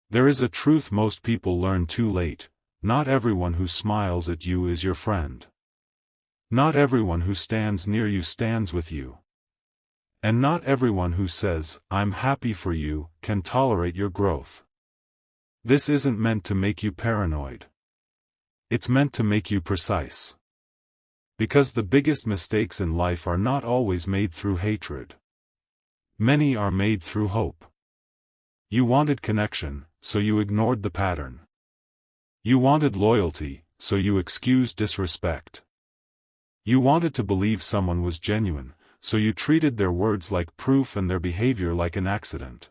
There is a truth most people learn too late: not everyone who smiles at you is your friend. Not everyone who stands near you stands with you. And not everyone who says, "I'm happy for you," can tolerate your growth. This isn't meant to make you paranoid. It's meant to make you precise. Because the biggest mistakes in life are not always made through hatred. Many are made through hope. You wanted connection, so you ignored the pattern. You wanted loyalty, so you excused disrespect. You wanted to believe someone was genuine, so you treated their words like proof and their behavior like an accident.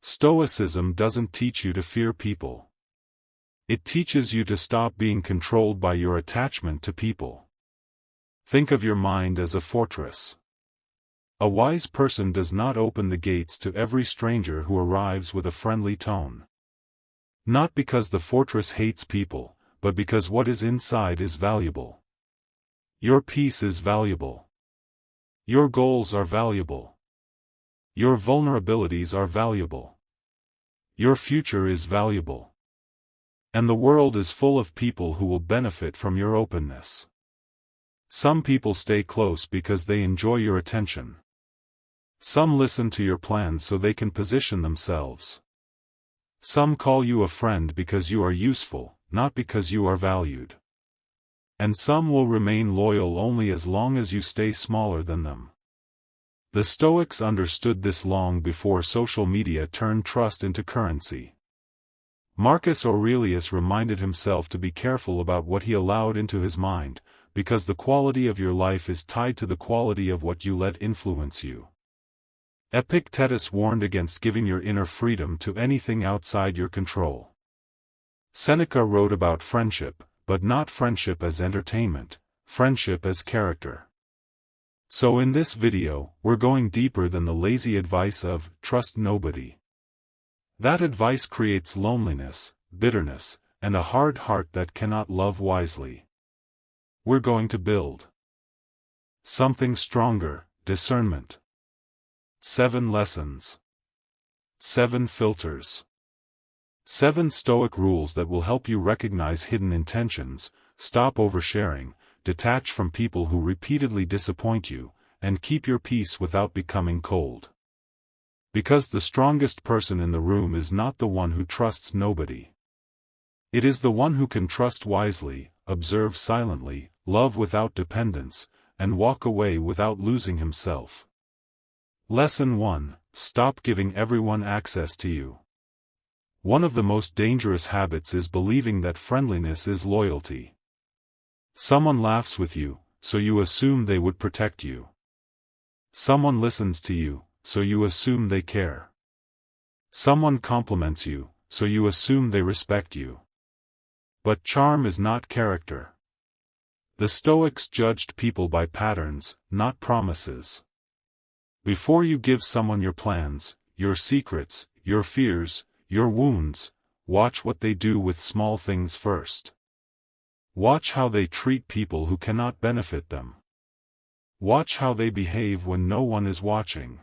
Stoicism doesn't teach you to fear people. It teaches you to stop being controlled by your attachment to people. Think of your mind as a fortress. A wise person does not open the gates to every stranger who arrives with a friendly tone. Not because the fortress hates people, but because what is inside is valuable. Your peace is valuable. Your goals are valuable. Your vulnerabilities are valuable. Your future is valuable. And the world is full of people who will benefit from your openness. Some people stay close because they enjoy your attention. Some listen to your plans so they can position themselves. Some call you a friend because you are useful, not because you are valued. And some will remain loyal only as long as you stay smaller than them. The Stoics understood this long before social media turned trust into currency. Marcus Aurelius reminded himself to be careful about what he allowed into his mind, because the quality of your life is tied to the quality of what you let influence you. Epictetus warned against giving your inner freedom to anything outside your control. Seneca wrote about friendship, but not friendship as entertainment, friendship as character. So in this video, we're going deeper than the lazy advice of, trust nobody. That advice creates loneliness, bitterness, and a hard heart that cannot love wisely. We're going to build something stronger: discernment. 7 lessons. 7 filters. 7 Stoic rules that will help you recognize hidden intentions, stop oversharing, detach from people who repeatedly disappoint you, and keep your peace without becoming cold. Because the strongest person in the room is not the one who trusts nobody. It is the one who can trust wisely, observe silently, love without dependence, and walk away without losing himself. Lesson 1: Stop giving everyone access to you. One of the most dangerous habits is believing that friendliness is loyalty. Someone laughs with you, so you assume they would protect you. Someone listens to you, so you assume they care. Someone compliments you, so you assume they respect you. But charm is not character. The Stoics judged people by patterns, not promises. Before you give someone your plans, your secrets, your fears, your wounds, watch what they do with small things first. Watch how they treat people who cannot benefit them. Watch how they behave when no one is watching.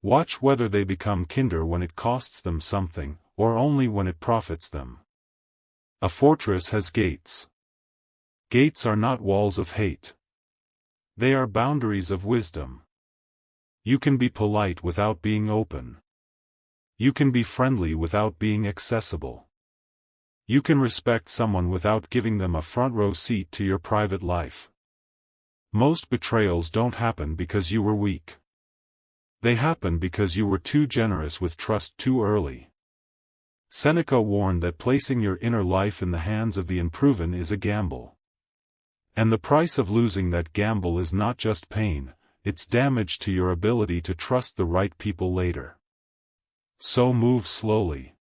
Watch whether they become kinder when it costs them something, or only when it profits them. A fortress has gates. Gates are not walls of hate. They are boundaries of wisdom. You can be polite without being open. You can be friendly without being accessible. You can respect someone without giving them a front row seat to your private life. Most betrayals don't happen because you were weak. They happen because you were too generous with trust too early. Seneca warned that placing your inner life in the hands of the unproven is a gamble. And the price of losing that gamble is not just pain, it's damage to your ability to trust the right people later. So move slowly.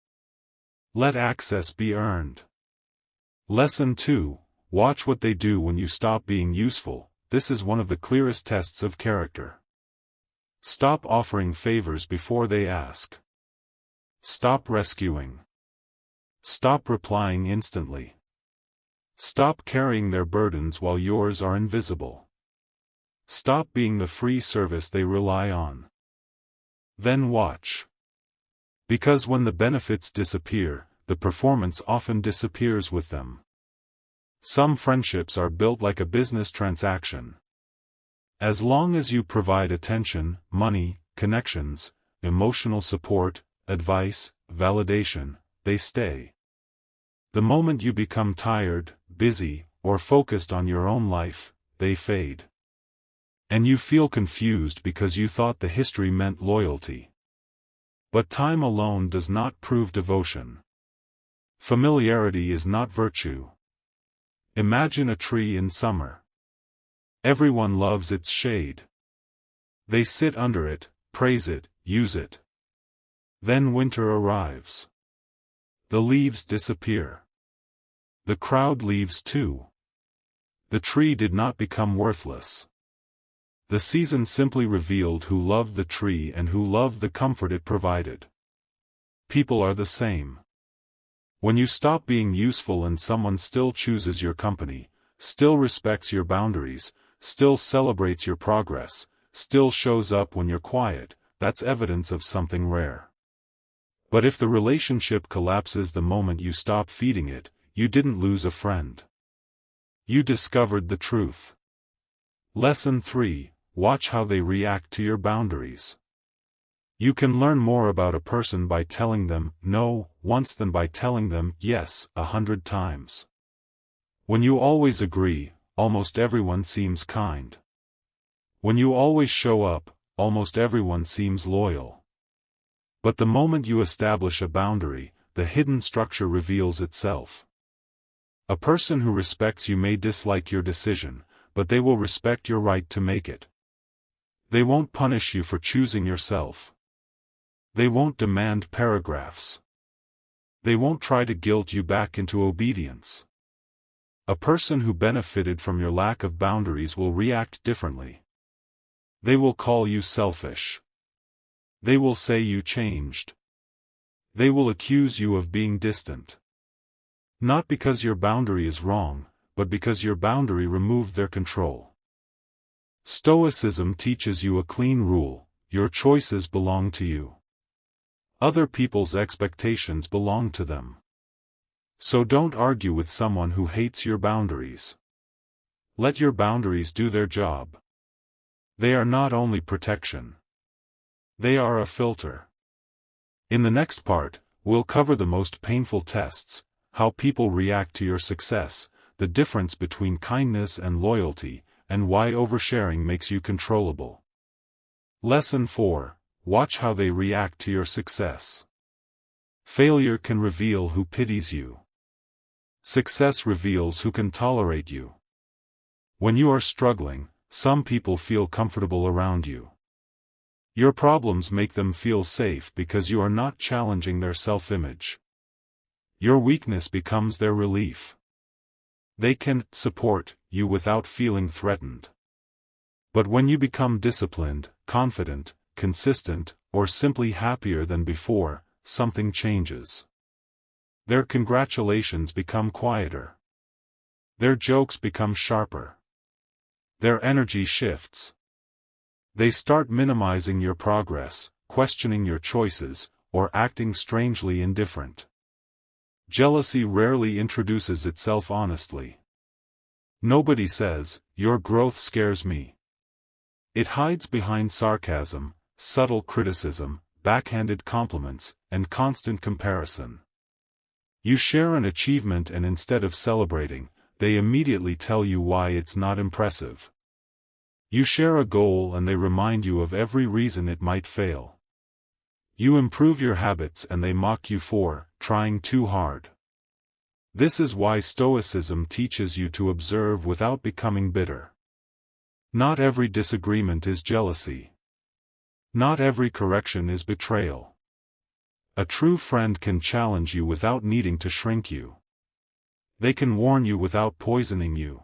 Let access be earned. Lesson 2: Watch what they do when you stop being useful. This is one of the clearest tests of character. Stop offering favors before they ask. Stop rescuing. Stop replying instantly. Stop carrying their burdens while yours are invisible. Stop being the free service they rely on. Then watch. Because when the benefits disappear, the performance often disappears with them. Some friendships are built like a business transaction. As long as you provide attention, money, connections, emotional support, advice, validation, they stay. The moment you become tired, busy, or focused on your own life, they fade. And you feel confused because you thought the history meant loyalty. But time alone does not prove devotion. Familiarity is not virtue. Imagine a tree in summer. Everyone loves its shade. They sit under it, praise it, use it. Then winter arrives. The leaves disappear. The crowd leaves too. The tree did not become worthless. The season simply revealed who loved the tree and who loved the comfort it provided. People are the same. When you stop being useful and someone still chooses your company, still respects your boundaries, still celebrates your progress, still shows up when you're quiet, that's evidence of something rare. But if the relationship collapses the moment you stop feeding it, you didn't lose a friend. You discovered the truth. Lesson 3: Watch how they react to your boundaries. You can learn more about a person by telling them no once than by telling them yes 100 times. When you always agree, almost everyone seems kind. When you always show up, almost everyone seems loyal. But the moment you establish a boundary, the hidden structure reveals itself. A person who respects you may dislike your decision, but they will respect your right to make it. They won't punish you for choosing yourself. They won't demand paragraphs. They won't try to guilt you back into obedience. A person who benefited from your lack of boundaries will react differently. They will call you selfish. They will say you changed. They will accuse you of being distant. Not because your boundary is wrong, but because your boundary removed their control. Stoicism teaches you a clean rule: your choices belong to you. Other people's expectations belong to them. So don't argue with someone who hates your boundaries. Let your boundaries do their job. They are not only protection. They are a filter. In the next part, we'll cover the most painful tests, how people react to your success, the difference between kindness and loyalty, and why oversharing makes you controllable. Lesson 4: Watch how they react to your success. Failure can reveal who pities you. Success reveals who can tolerate you. When you are struggling, some people feel comfortable around you. Your problems make them feel safe because you are not challenging their self-image. Your weakness becomes their relief. They can support you without feeling threatened. But when you become disciplined, confident, consistent, or simply happier than before, something changes. Their congratulations become quieter. Their jokes become sharper. Their energy shifts. They start minimizing your progress, questioning your choices, or acting strangely indifferent. Jealousy rarely introduces itself honestly. Nobody says, "Your growth scares me." It hides behind sarcasm, subtle criticism, backhanded compliments, and constant comparison. You share an achievement and instead of celebrating, they immediately tell you why it's not impressive. You share a goal and they remind you of every reason it might fail. You improve your habits and they mock you for trying too hard. This is why Stoicism teaches you to observe without becoming bitter. Not every disagreement is jealousy. Not every correction is betrayal. A true friend can challenge you without needing to shrink you. They can warn you without poisoning you.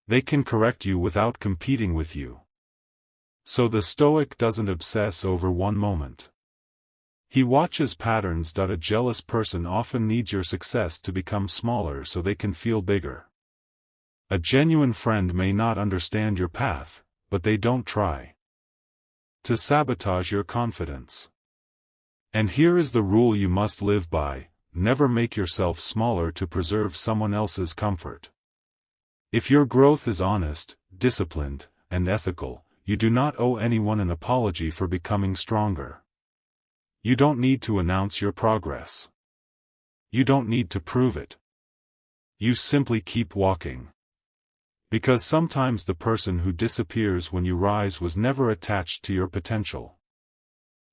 They can correct you without competing with you. So the Stoic doesn't obsess over one moment. He watches patterns. A jealous person often needs your success to become smaller so they can feel bigger. A genuine friend may not understand your path, but they don't try to sabotage your confidence. And here is the rule you must live by: never make yourself smaller to preserve someone else's comfort. If your growth is honest, disciplined, and ethical, you do not owe anyone an apology for becoming stronger. You don't need to announce your progress. You don't need to prove it. You simply keep walking. Because sometimes the person who disappears when you rise was never attached to your potential.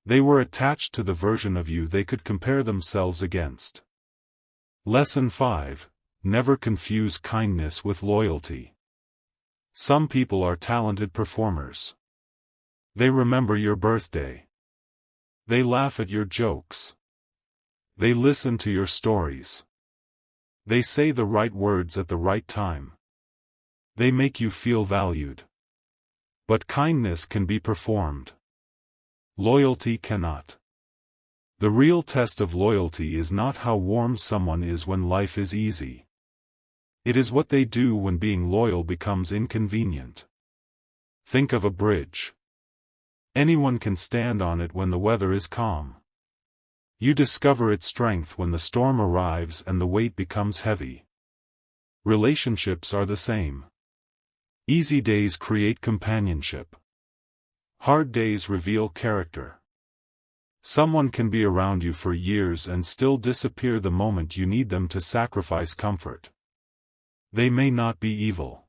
They were attached to the version of you they could compare themselves against. Lesson 5. Never confuse kindness with loyalty. Some people are talented performers. They remember your birthday. They laugh at your jokes. They listen to your stories. They say the right words at the right time. They make you feel valued. But kindness can be performed. Loyalty cannot. The real test of loyalty is not how warm someone is when life is easy. It is what they do when being loyal becomes inconvenient. Think of a bridge. Anyone can stand on it when the weather is calm. You discover its strength when the storm arrives and the weight becomes heavy. Relationships are the same. Easy days create companionship. Hard days reveal character. Someone can be around you for years and still disappear the moment you need them to sacrifice comfort. They may not be evil.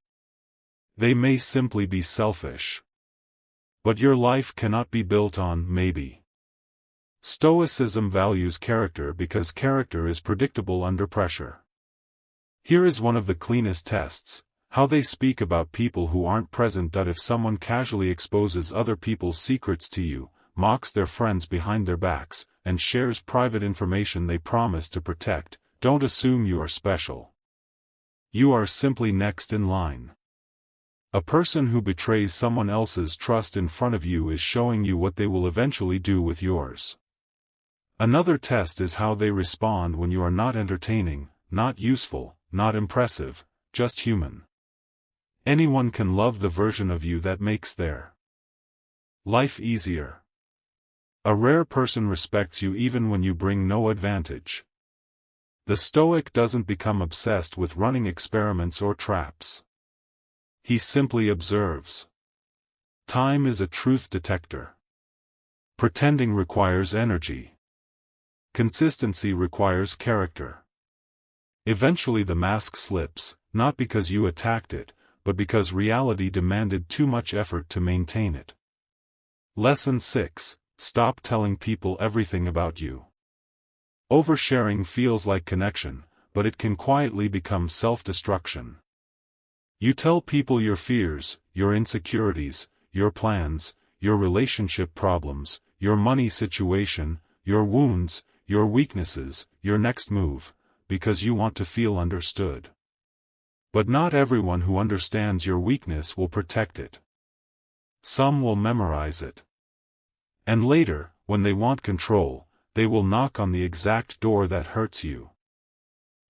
They may simply be selfish. But your life cannot be built on maybe. Stoicism values character because character is predictable under pressure. Here is one of the cleanest tests: how they speak about people who aren't present. If someone casually exposes other people's secrets to you, mocks their friends behind their backs, and shares private information they promise to protect, don't assume you are special. You are simply next in line. A person who betrays someone else's trust in front of you is showing you what they will eventually do with yours. Another test is how they respond when you are not entertaining, not useful, not impressive, just human. Anyone can love the version of you that makes their life easier. A rare person respects you even when you bring no advantage. The Stoic doesn't become obsessed with running experiments or traps. He simply observes. Time is a truth detector. Pretending requires energy. Consistency requires character. Eventually the mask slips, not because you attacked it, but because reality demanded too much effort to maintain it. Lesson 6. Stop telling people everything about you. Oversharing feels like connection, but it can quietly become self-destruction. You tell people your fears, your insecurities, your plans, your relationship problems, your money situation, your wounds, your weaknesses, your next move, because you want to feel understood. But not everyone who understands your weakness will protect it. Some will memorize it. And later, when they want control, they will knock on the exact door that hurts you.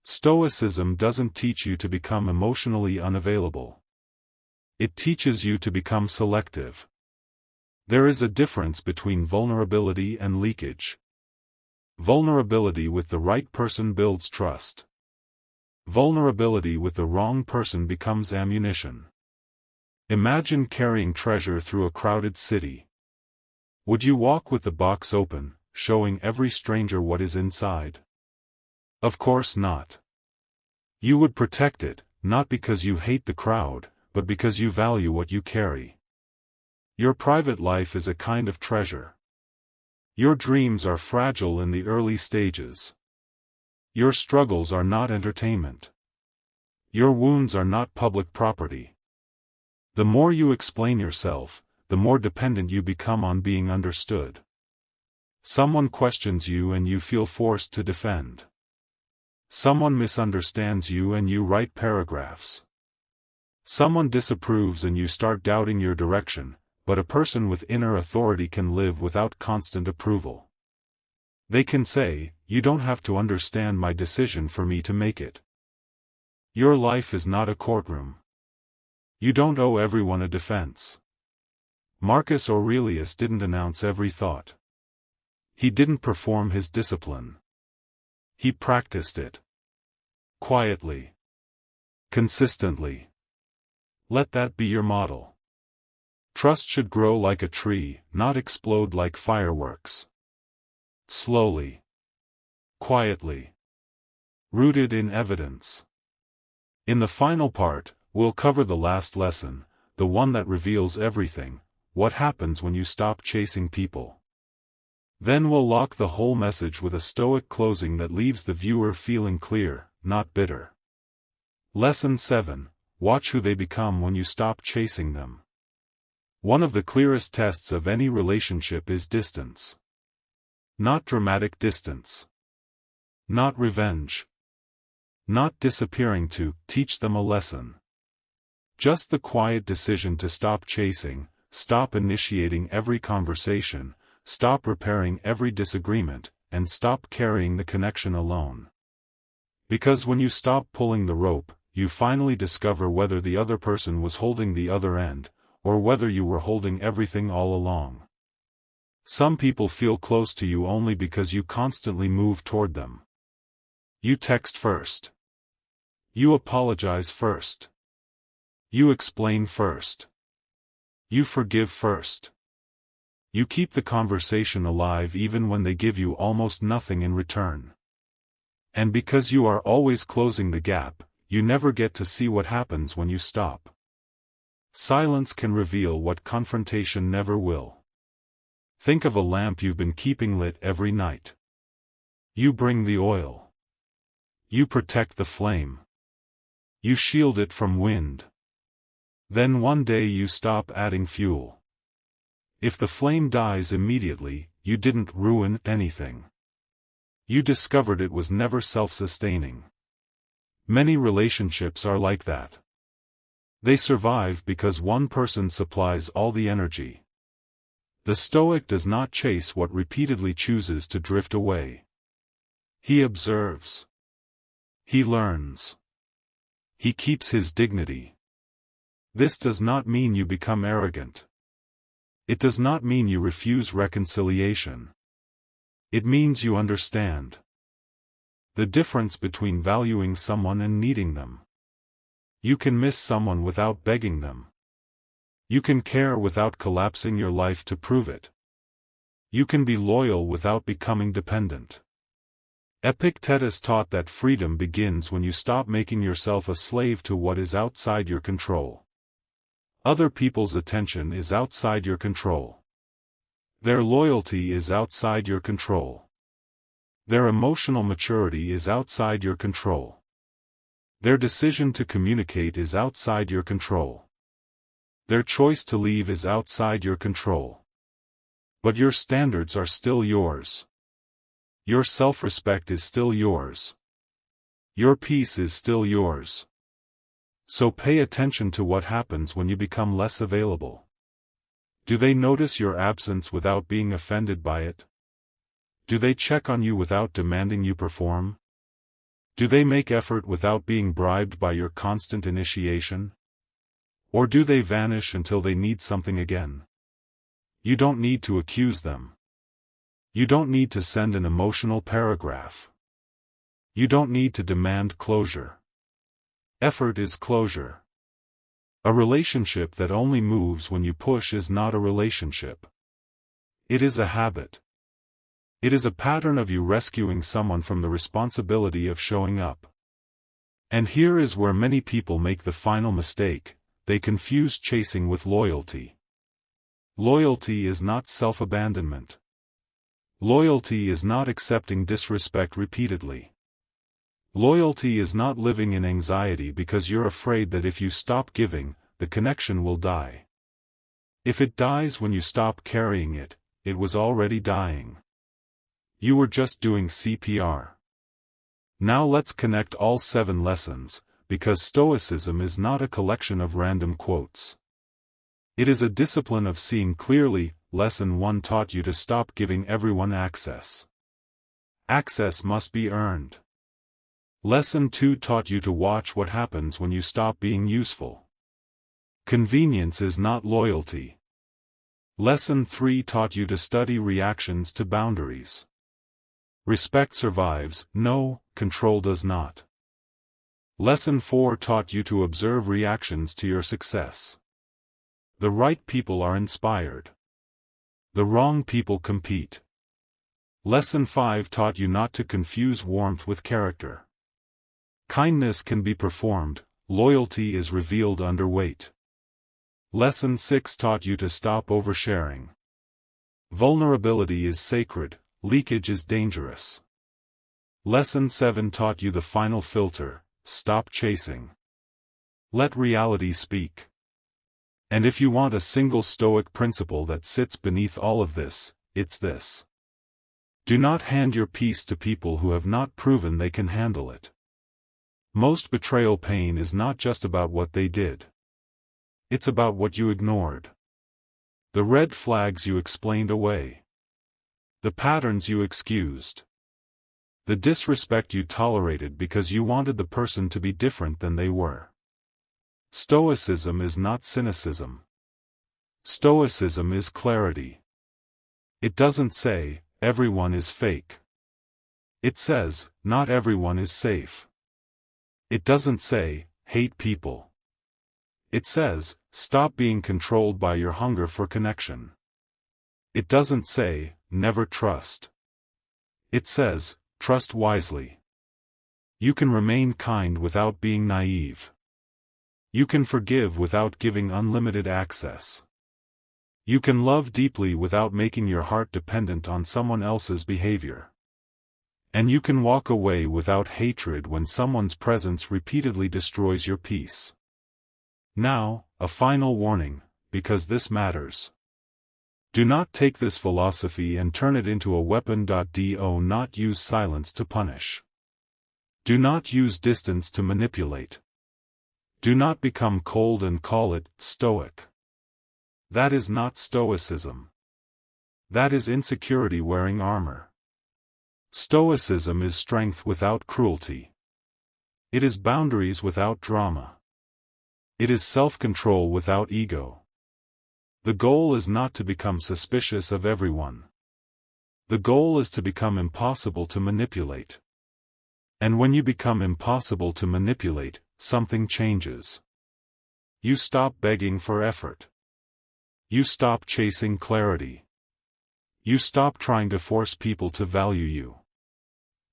Stoicism doesn't teach you to become emotionally unavailable. It teaches you to become selective. There is a difference between vulnerability and leakage. Vulnerability with the right person builds trust. Vulnerability with the wrong person becomes ammunition. Imagine carrying treasure through a crowded city. Would you walk with the box open, showing every stranger what is inside? Of course not. You would protect it, not because you hate the crowd, but because you value what you carry. Your private life is a kind of treasure. Your dreams are fragile in the early stages. Your struggles are not entertainment. Your wounds are not public property. The more you explain yourself, the more dependent you become on being understood. Someone questions you and you feel forced to defend. Someone misunderstands you and you write paragraphs. Someone disapproves and you start doubting your direction, but a person with inner authority can live without constant approval. They can say, "You don't have to understand my decision for me to make it." Your life is not a courtroom. You don't owe everyone a defense. Marcus Aurelius didn't announce every thought. He didn't perform his discipline. He practiced it. Quietly. Consistently. Let that be your model. Trust should grow like a tree, not explode like fireworks. Slowly. Quietly. Rooted in evidence. In the final part, we'll cover the last lesson, the one that reveals everything: what happens when you stop chasing people. Then we'll lock the whole message with a Stoic closing that leaves the viewer feeling clear, not bitter. Lesson 7. Watch who they become when you stop chasing them. One of the clearest tests of any relationship is distance. Not dramatic distance. Not revenge. Not disappearing to teach them a lesson. Just the quiet decision to stop chasing, stop initiating every conversation, stop repairing every disagreement, and stop carrying the connection alone. Because when you stop pulling the rope, you finally discover whether the other person was holding the other end, or whether you were holding everything all along. Some people feel close to you only because you constantly move toward them. You text first. You apologize first. You explain first. You forgive first. You keep the conversation alive even when they give you almost nothing in return. And because you are always closing the gap, you never get to see what happens when you stop. Silence can reveal what confrontation never will. Think of a lamp you've been keeping lit every night. You bring the oil. You protect the flame. You shield it from wind. Then one day you stop adding fuel. If the flame dies immediately, you didn't ruin anything. You discovered it was never self-sustaining. Many relationships are like that. They survive because one person supplies all the energy. The Stoic does not chase what repeatedly chooses to drift away. He observes. He learns. He keeps his dignity. This does not mean you become arrogant. It does not mean you refuse reconciliation. It means you understand the difference between valuing someone and needing them. You can miss someone without begging them. You can care without collapsing your life to prove it. You can be loyal without becoming dependent. Epictetus taught that freedom begins when you stop making yourself a slave to what is outside your control. Other people's attention is outside your control. Their loyalty is outside your control. Their emotional maturity is outside your control. Their decision to communicate is outside your control. Their choice to leave is outside your control. But your standards are still yours. Your self-respect is still yours. Your peace is still yours. So pay attention to what happens when you become less available. Do they notice your absence without being offended by it? Do they check on you without demanding you perform? Do they make effort without being bribed by your constant initiation? Or do they vanish until they need something again? You don't need to accuse them. You don't need to send an emotional paragraph. You don't need to demand closure. Effort is closure. A relationship that only moves when you push is not a relationship. It is a habit. It is a pattern of you rescuing someone from the responsibility of showing up. And here is where many people make the final mistake: they confuse chasing with loyalty. Loyalty is not self-abandonment. Loyalty is not accepting disrespect repeatedly. Loyalty is not living in anxiety because you're afraid that if you stop giving, the connection will die. If it dies when you stop carrying it, it was already dying. You were just doing CPR. Now let's connect all 7 lessons, because Stoicism is not a collection of random quotes. It is a discipline of seeing clearly. Lesson 1 taught you to stop giving everyone access. Access must be earned. Lesson 2 taught you to watch what happens when you stop being useful. Convenience is not loyalty. Lesson 3 taught you to study reactions to boundaries. Respect survives, no, control does not. Lesson 4 taught you to observe reactions to your success. The right people are inspired. The wrong people compete. Lesson 5 taught you not to confuse warmth with character. Kindness can be performed, loyalty is revealed under weight. Lesson 6 taught you to stop oversharing. Vulnerability is sacred, leakage is dangerous. Lesson 7 taught you the final filter: stop chasing. Let reality speak. And if you want a single Stoic principle that sits beneath all of this, it's this. Do not hand your peace to people who have not proven they can handle it. Most betrayal pain is not just about what they did. It's about what you ignored. The red flags you explained away. The patterns you excused. The disrespect you tolerated because you wanted the person to be different than they were. Stoicism is not cynicism. Stoicism is clarity. It doesn't say, everyone is fake. It says, not everyone is safe. It doesn't say, hate people. It says, stop being controlled by your hunger for connection. It doesn't say, never trust. It says, trust wisely. You can remain kind without being naive. You can forgive without giving unlimited access. You can love deeply without making your heart dependent on someone else's behavior. And you can walk away without hatred when someone's presence repeatedly destroys your peace. Now, a final warning, because this matters. Do not take this philosophy and turn it into a weapon. Do not use silence to punish. Do not use distance to manipulate. Do not become cold and call it Stoic. That is not Stoicism. That is insecurity wearing armor. Stoicism is strength without cruelty. It is boundaries without drama. It is self-control without ego. The goal is not to become suspicious of everyone. The goal is to become impossible to manipulate. And when you become impossible to manipulate, something changes. You stop begging for effort. You stop chasing clarity. You stop trying to force people to value you.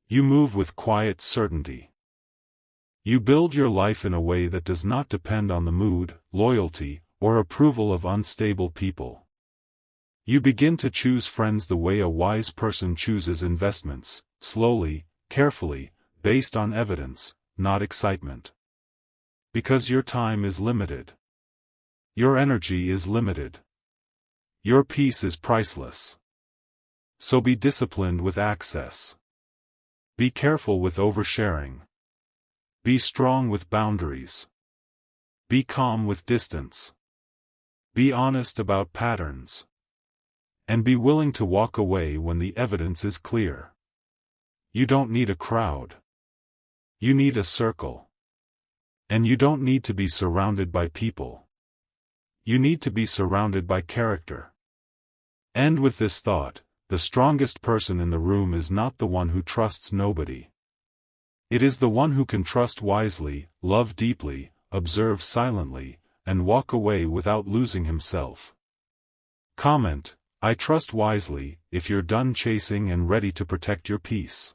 You move with quiet certainty. You build your life in a way that does not depend on the mood, loyalty, or approval of unstable people. You begin to choose friends the way a wise person chooses investments, slowly, carefully, based on evidence, not excitement. Because your time is limited. Your energy is limited. Your peace is priceless. So be disciplined with access. Be careful with oversharing. Be strong with boundaries. Be calm with distance. Be honest about patterns. And be willing to walk away when the evidence is clear. You don't need a crowd. You need a circle. And you don't need to be surrounded by people. You need to be surrounded by character. End with this thought: the strongest person in the room is not the one who trusts nobody. It is the one who can trust wisely, love deeply, observe silently, and walk away without losing himself. Comment: I trust wisely, if you're done chasing and ready to protect your peace.